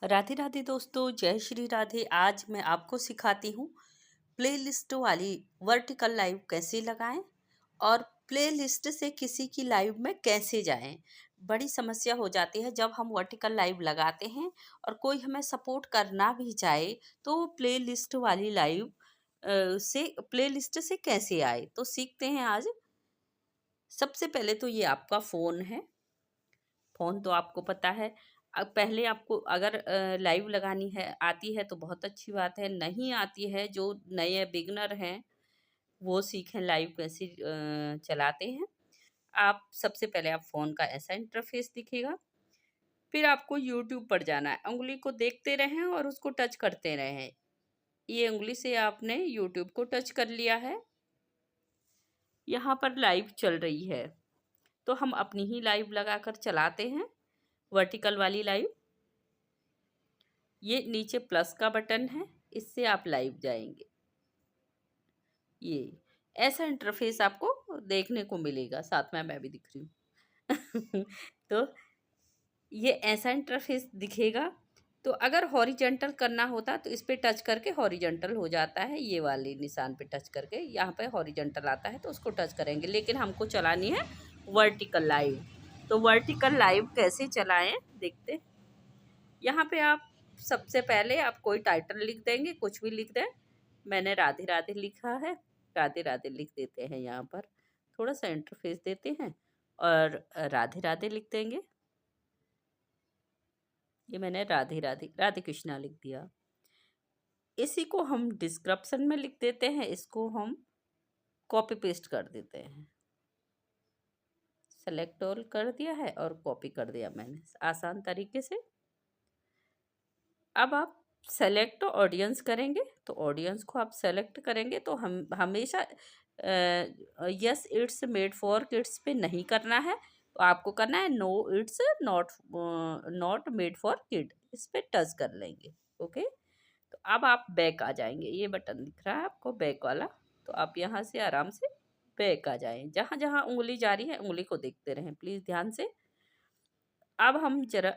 राधे राधे दोस्तों, जय श्री राधे। आज मैं आपको सिखाती हूँ प्लेलिस्ट वाली वर्टिकल लाइव कैसे लगाएं और प्लेलिस्ट से किसी की लाइव में कैसे जाएं। बड़ी समस्या हो जाती है जब हम वर्टिकल लाइव लगाते हैं और कोई हमें सपोर्ट करना भी चाहे तो प्लेलिस्ट वाली लाइव से प्लेलिस्ट से कैसे आए, तो सीखते हैं आज। सबसे पहले तो ये आपका फ़ोन है। फ़ोन तो आपको पता है। पहले आपको अगर लाइव लगानी है आती है तो बहुत अच्छी बात है, नहीं आती है, जो नए बिगिनर हैं वो सीखें लाइव कैसे चलाते हैं। आप सबसे पहले आप फ़ोन का ऐसा इंटरफेस दिखेगा, फिर आपको यूट्यूब पर जाना है, उंगली को देखते रहें और उसको टच करते रहें। ये उंगली से आपने यूट्यूब को टच कर लिया है, यहाँ पर लाइव चल रही है तो हम अपनी ही लाइव लगाकर चलाते हैं, वर्टिकल वाली लाइव। ये नीचे प्लस का बटन है, इससे आप लाइव जाएंगे। ये ऐसा इंटरफेस आपको देखने को मिलेगा, साथ में मैं भी दिख रही हूँ तो ये ऐसा इंटरफेस दिखेगा। तो अगर हॉरिजेंटल करना होता तो इस पे टच करके हॉरिजेंटल हो जाता है, ये वाले निशान पे टच करके यहाँ पे हॉरिजेंटल आता है तो उसको टच करेंगे, लेकिन हमको चलानी है वर्टिकल लाइव। तो वर्टिकल लाइव कैसे चलाएं देखते। यहाँ पे आप सबसे पहले आप कोई टाइटल लिख देंगे, कुछ भी लिख दें। मैंने राधे राधे लिखा है, राधे राधे लिख देते हैं। यहाँ पर थोड़ा सा इंटरफेस देते हैं और राधे राधे लिख देंगे। ये मैंने राधे राधे राधे कृष्णा लिख दिया। इसी को हम डिस्क्रिप्शन में लिख देते हैं, इसको हम कॉपी पेस्ट कर देते हैं। सेलेक्ट ऑल कर दिया है और कॉपी कर दिया मैंने आसान तरीके से। अब आप सेलेक्ट ऑडियंस करेंगे तो ऑडियंस को आप सेलेक्ट करेंगे तो हम हमेशा yes it's made for kids पे नहीं करना है, तो आपको करना है no it's not made for kid, इस पे टच कर लेंगे। ओके, तो अब आप बैक आ जाएंगे, ये बटन दिख रहा है आपको बैक वाला, तो आप यहाँ से आराम से बैक आ जाएं। जहाँ जहाँ उंगली जा रही है उंगली को देखते रहें प्लीज़ ध्यान से। अब हम जरा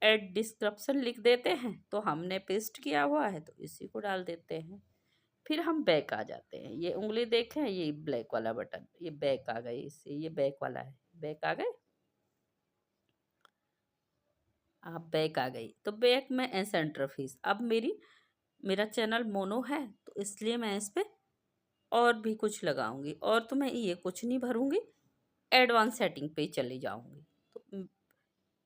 एड डिस्क्रिप्शन लिख देते हैं, तो हमने पेस्ट किया हुआ है तो इसी को डाल देते हैं। फिर हम बैक आ जाते हैं, ये उंगली देखें, ये ब्लैक वाला बटन, ये बैक आ गए, इससे ये बैक वाला है, बैक आ गए। आप बैक आ गई तो बैक में ऐसा इंटरफेस। अब मेरा चैनल मोनो है तो इसलिए मैं इस पे और भी कुछ लगाऊंगी, और तो मैं ये कुछ नहीं भरूंगी, एडवांस सेटिंग पे चली जाऊंगी। तो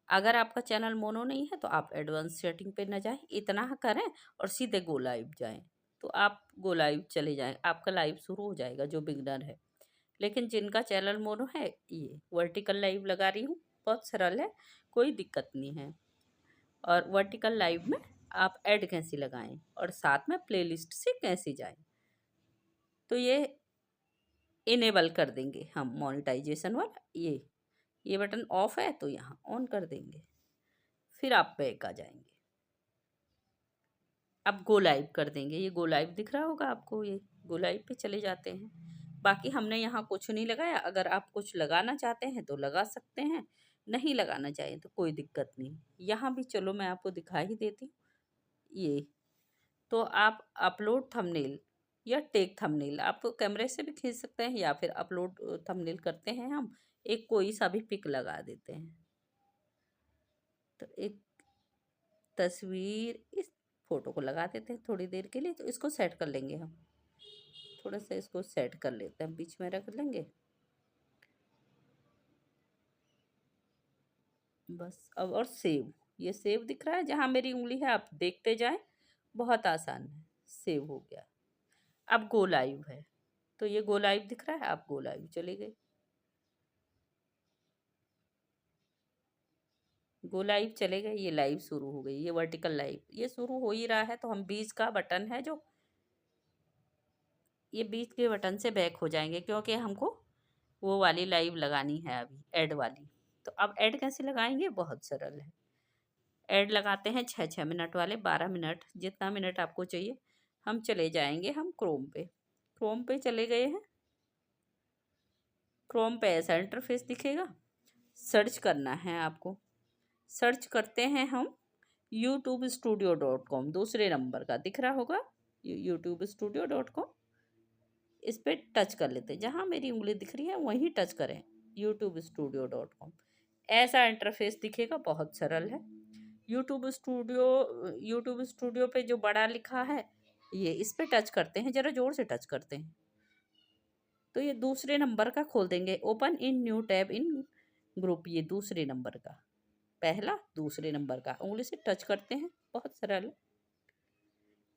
अगर आपका चैनल मोनो नहीं है तो आप एडवांस सेटिंग पे ना जाएं, इतना करें और सीधे गो लाइव जाएं, तो आप गो लाइव चले जाएं, आपका लाइव शुरू हो जाएगा जो बिगनर है। लेकिन जिनका चैनल मोनो है, ये वर्टिकल लाइव लगा रही हूँ, बहुत सरल है, कोई दिक्कत नहीं है। और वर्टिकल लाइव में आप ऐड कैसे लगाएं और साथ में प्लेलिस्ट से कैसे जाएं, तो ये इनेबल कर देंगे हम मोनेटाइजेशन वाला। ये बटन ऑफ है तो यहाँ ऑन कर देंगे, फिर आप बैक आ जाएंगे। अब गो लाइव कर देंगे, ये गो लाइव दिख रहा होगा आपको, ये गो लाइव पे चले जाते हैं। बाकी हमने यहाँ कुछ नहीं लगाया, अगर आप कुछ लगाना चाहते हैं तो लगा सकते हैं, नहीं लगाना चाहें तो कोई दिक्कत नहीं। यहाँ भी चलो मैं आपको दिखा ही देती हूँ। ये तो आप अपलोड थंबनेल या टेक थंबनेल आप कैमरे से भी खींच सकते हैं, या फिर अपलोड थंबनेल करते हैं हम, एक कोई सा भी पिक लगा देते हैं। तो एक तस्वीर, इस फोटो को लगा देते हैं थोड़ी देर के लिए, तो इसको सेट कर लेंगे हम, थोड़ा सा इसको सेट कर लेते हैं, बीच में रख लेंगे बस। अब और सेव, ये सेव दिख रहा है जहाँ मेरी उंगली है, आप देखते जाएं, बहुत आसान है, सेव हो गया। अब गो लाइव है, तो ये गो लाइव दिख रहा है, आप गो लाइव चले गए, गो लाइव चले गए, ये लाइव शुरू हो गई, ये वर्टिकल लाइव ये शुरू हो ही रहा है। तो हम बीच का बटन है जो, ये बीच के बटन से बैक हो जाएंगे क्योंकि हमको वो वाली लाइव लगानी है अभी, ऐड वाली। तो अब ऐड कैसे लगाएंगे, बहुत सरल है। ऐड लगाते हैं 6-6 मिनट वाले, 12 मिनट, जितना मिनट आपको चाहिए। हम चले जाएंगे, हम क्रोम पे चले गए हैं। क्रोम पे ऐसा इंटरफेस दिखेगा, सर्च करना है आपको। सर्च करते हैं हम youtube-studio.com दूसरे नंबर का दिख रहा होगा, youtube-studio.com। इस पे टच कर लेते हैं, जहाँ मेरी उंगली दिख रही है वहीं टच करें, youtube-studio.com। ऐसा इंटरफेस दिखेगा, बहुत सरल है। यूट्यूब स्टूडियो पे जो बड़ा लिखा है, ये इस पे टच करते हैं, जरा जोर से टच करते हैं, तो ये दूसरे नंबर का खोल देंगे, open in new tab in group, ये दूसरे नंबर का, पहला दूसरे नंबर का, उंगली से टच करते हैं, बहुत सरल है।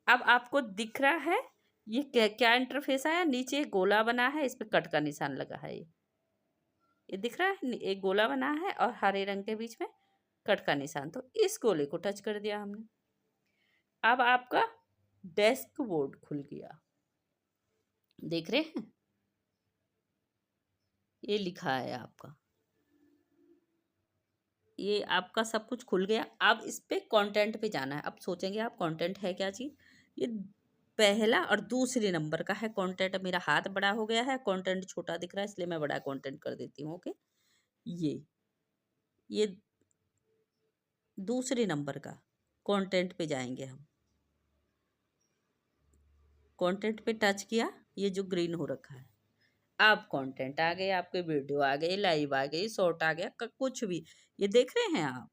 अब आपको दिख रहा है ये क्या क्या इंटरफेस आया, नीचे एक गोला बना है, इस पे कट का निशान लगा है, ये दिख रहा है, एक गोला बना है और हरे रंग के बीच में कट का निशान, तो इस गोले को टच कर दिया हमने। अब आपका डेस्क बोर्ड खुल गया, देख रहे हैं, ये लिखा है आपका, ये आपका सब कुछ खुल गया। अब इस पे कंटेंट पे जाना है। अब सोचेंगे आप कंटेंट है क्या चीज़, ये पहला और दूसरे नंबर का है कंटेंट। मेरा हाथ बड़ा हो गया है, कंटेंट छोटा दिख रहा है, इसलिए मैं बड़ा कंटेंट कर देती हूँ। ओके, ये दूसरे नंबर का कंटेंट पे जाएंगे हम, कंटेंट पे टच किया, ये जो ग्रीन हो रखा है, अब कंटेंट आ गए, आपके वीडियो आ गए, लाइव आ गई, शॉर्ट आ गया, कुछ भी, ये देख रहे हैं आप,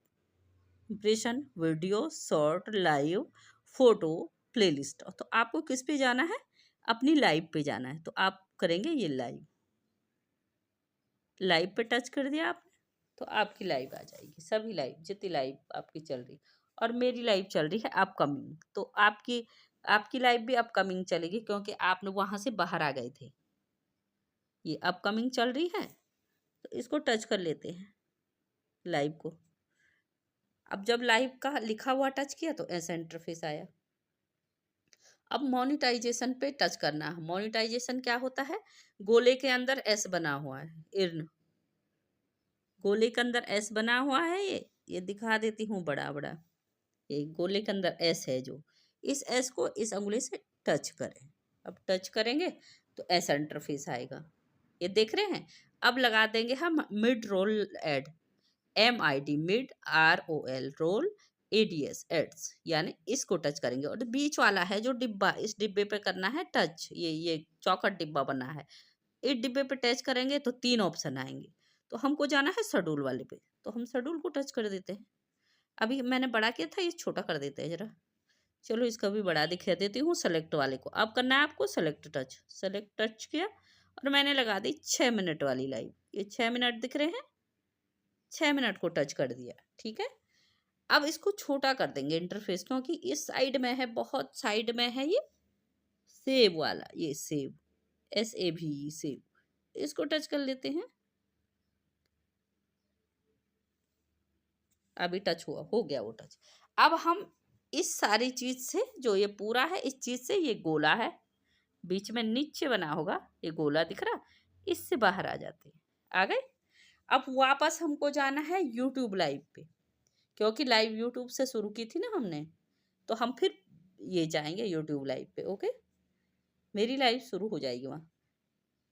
impression, video, short, live, photo, playlist. तो आपको किस पे जाना है, अपनी लाइव पे जाना है, तो आप करेंगे ये लाइव, लाइव पे टच कर दिया आपने, तो आपकी लाइव आ जाएगी, सभी लाइव जितनी लाइव आपकी चल रही, और मेरी लाइव चल रही है अपकमिंग, तो आपकी आपकी लाइव भी अपकमिंग चलेगी, क्योंकि आपने वहां से बाहर आ गए थे, ये अपकमिंग चल रही है, तो इसको टच कर लेते हैं लाइव को। अब जब लाइव का लिखा हुआ टच किया तो ऐसा इंटरफेस आया। अब मोनिटाइजेशन पे टच करना है। मोनिटाइजेशन क्या होता है, गोले के अंदर एस बना हुआ है, इर्न, गोले के अंदर एस बना हुआ है, ये दिखा देती हूँ बड़ा बड़ा, ये गोले के अंदर एस है, जो इस एस को इस उंगली से टच करें। अब टच करेंगे तो ऐसा इंटरफेस आएगा, ये देख रहे हैं। अब लगा देंगे हम mid roll ad, MID, mid ROL, roll, ADS, ads, यानी इसको टच करेंगे, और बीच वाला है जो डिब्बा, इस डिब्बे पे करना है टच, ये चौखट डिब्बा बना है, इस डिब्बे पे टच करेंगे तो 3 ऑप्शन आएंगे, तो हमको जाना है शेड्यूल वाले पे, तो हम शेड्यूल को टच कर देते हैं। अभी मैंने बड़ा किया था, ये छोटा कर देते हैं जरा, चलो इसका भी बड़ा दिखा देती हूँ, सेलेक्ट वाले को। अब करना है आपको सेलेक्ट टच, सेलेक्ट टच किया, और मैंने लगा दी 6 मिनट वाली लाइव, ये 6 मिनट दिख रहे हैं, 6 मिनट को टच कर दिया, ठीक है। अब इसको छोटा कर देंगे इंटरफेस, क्योंकि इस साइड में है, बहुत साइड में है, ये सेव वाला, ये सेव, SAV, सेव, इसको टच कर लेते हैं। अभी टच हुआ, हो गया वो टच। अब हम इस सारी चीज से, जो ये पूरा है, इस चीज से, ये गोला है बीच में नीचे बना होगा, ये गोला दिख रहा, इससे बाहर आ जाते हैं, आ गए। अब वापस हमको जाना है यूट्यूब लाइव पे, क्योंकि लाइव यूट्यूब से शुरू की थी ना हमने, तो हम फिर ये जाएंगे यूट्यूब लाइव पे। ओके, मेरी लाइव शुरू हो जाएगी वहाँ,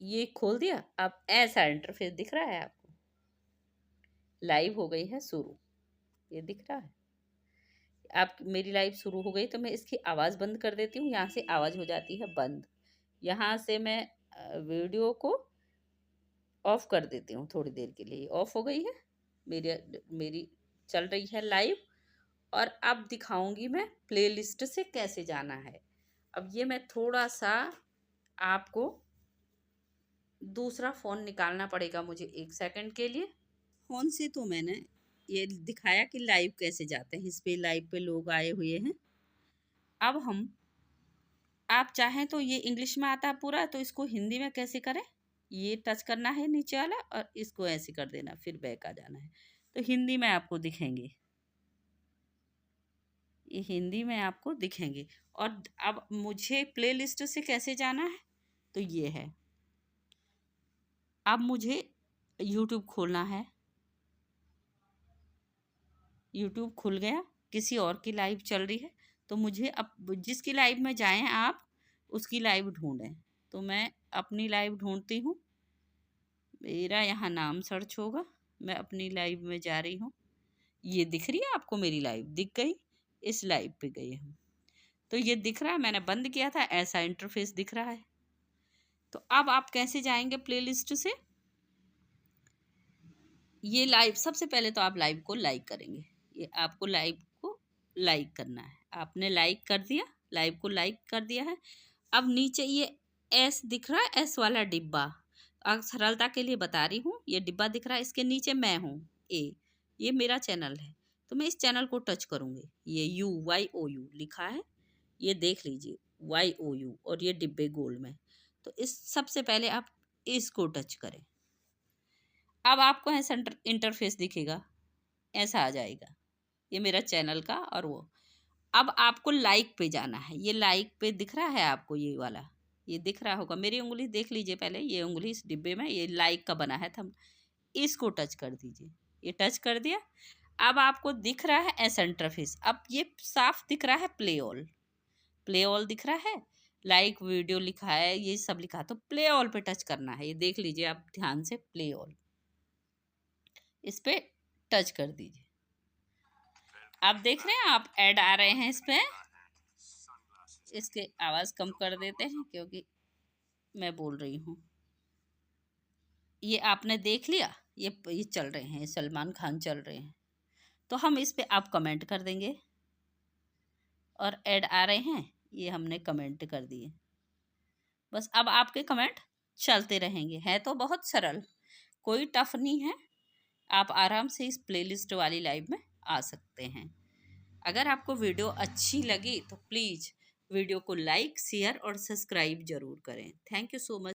ये खोल दिया। अब ऐसा इंटरफेस दिख रहा है आपको, लाइव हो गई है शुरू, ये दिख रहा है। आप मेरी लाइव शुरू हो गई, तो मैं इसकी आवाज़ बंद कर देती हूँ, यहाँ से आवाज़ हो जाती है बंद, यहाँ से मैं वीडियो को ऑफ कर देती हूँ, थोड़ी देर के लिए ऑफ हो गई है, मेरी मेरी चल रही है लाइव। और अब दिखाऊंगी मैं प्लेलिस्ट से कैसे जाना है। अब ये मैं थोड़ा सा आपको, दूसरा फ़ोन निकालना पड़ेगा मुझे 1 सेकंड के लिए। फ़ोन से तो मैंने ये दिखाया कि लाइव कैसे जाते हैं, इस पे लाइव पे लोग आए हुए हैं। अब हम, आप चाहें तो ये इंग्लिश में आता है पूरा, तो इसको हिंदी में कैसे करें, ये टच करना है नीचे वाला, और इसको ऐसे कर देना, फिर बैक आ जाना है, तो हिंदी में आपको दिखेंगे, ये हिंदी में आपको दिखेंगे। और अब मुझे प्लेलिस्ट से कैसे जाना है, तो ये है, अब मुझे यूट्यूब खोलना है, यूट्यूब खुल गया, किसी और की लाइव चल रही है, तो मुझे अब जिसकी लाइव में जाएं आप, उसकी लाइव ढूंढें, तो मैं अपनी लाइव ढूंढती हूँ, मेरा यहाँ नाम सर्च होगा, मैं अपनी लाइव में जा रही हूँ, ये दिख रही है आपको, मेरी लाइव दिख गई, इस लाइव पे गए हम, तो ये दिख रहा है, मैंने बंद किया था, ऐसा इंटरफेस दिख रहा है। तो अब आप कैसे जाएंगे प्लेलिस्ट से? ये लाइव, सबसे पहले तो आप लाइव को लाइक करेंगे। ये आपको लाइव को लाइक करना है। आपने लाइक कर दिया, लाइव को लाइक कर दिया है। अब नीचे ये एस दिख रहा है, एस वाला डिब्बा, अब सरलता के लिए बता रही हूँ, ये डिब्बा दिख रहा है, इसके नीचे मैं हूँ ए, ये मेरा चैनल है। तो मैं इस चैनल को टच करूँगी, ये YOU लिखा है, ये देख लीजिए YOU, और ये डिब्बे गोल में। तो इस सबसे पहले आप इसको टच करें। अब आपको ऐसा इंटरफेस दिखेगा, ऐसा आ जाएगा, ये मेरा चैनल का और वो। अब आपको लाइक पे जाना है, ये लाइक पे दिख रहा है आपको, ये वाला, ये दिख रहा होगा, मेरी उंगली देख लीजिए पहले, ये उंगली इस डिब्बे में, ये लाइक का बना है थंब, इसको टच कर दीजिए। ये टच कर दिया। अब आपको दिख रहा है ऐसा इंटरफेस। अब ये साफ दिख रहा है प्ले ऑल, प्ले ऑल दिख रहा है, लाइक वीडियो लिखा है, ये सब लिखा है, तो प्ले ऑल पे टच करना है। ये देख लीजिए आप ध्यान से, प्ले ऑल, इस पे टच कर दीजिए। आप देख रहे हैं, आप ऐड आ रहे हैं इस पे। इसके आवाज़ कम कर देते हैं क्योंकि मैं बोल रही हूँ। ये आपने देख लिया, ये चल रहे हैं, सलमान खान चल रहे हैं। तो हम इस पे आप कमेंट कर देंगे, और ऐड आ रहे हैं, ये हमने कमेंट कर दिए। बस अब आपके कमेंट चलते रहेंगे। है तो बहुत सरल, कोई टफ नहीं है। आप आराम से इस प्लेलिस्ट वाली लाइव में आ सकते हैं। अगर आपको वीडियो अच्छी लगी तो प्लीज़ वीडियो को लाइक, शेयर और सब्सक्राइब ज़रूर करें। Thank you so much.